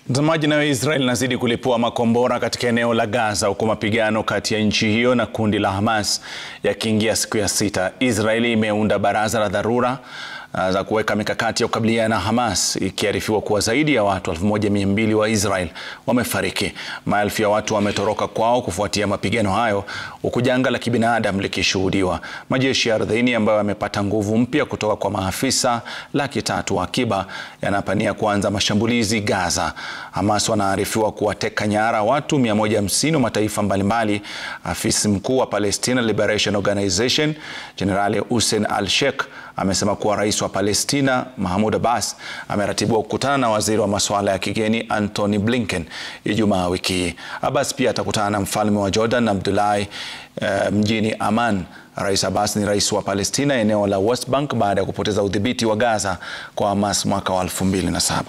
Mtazamaji, nayo Israel inazidi kulipua makombora katika eneo la Gaza huku mapigano kati ya nchi hiyo na kundi la Hamas yakiingia siku ya 6. Israeli imeunda baraza la dharura za kuweka mikakati ya kukabiliana na Hamas, ikiarifiwa kuwa zaidi ya watu 1200 wa Israel wamefariki. Maelfu ya watu wametoroka kwao kufuatia mapigano hayo, huku janga la kibinadamu likishuhudiwa. Majeshi ya ardhini ambayo yamepata nguvu mpya kutoka kwa maafisa 300,000 wa akiba yanapania kuanza mashambulizi Gaza. Hamas wanaarifiwa kuwateka nyara watu 150 wa mataifa mbalimbali. Afisa mkuu wa Palestine Liberation Organization, Jenerali Hussein al-Sheikh, amesema kuwa rais wa Palestina Mahmoud Abbas ameratibiwa kukutana na waziri wa masuala ya kigeni Antony Blinken Ijumaa wiki hii. Abbas pia atakutana na mfalme wa Jordan Abdullah mjini Amman. Rais Abbas ni rais wa Palestina eneo la West Bank baada ya kupoteza udhibiti wa Gaza kwa Hamas mwaka wa 2007.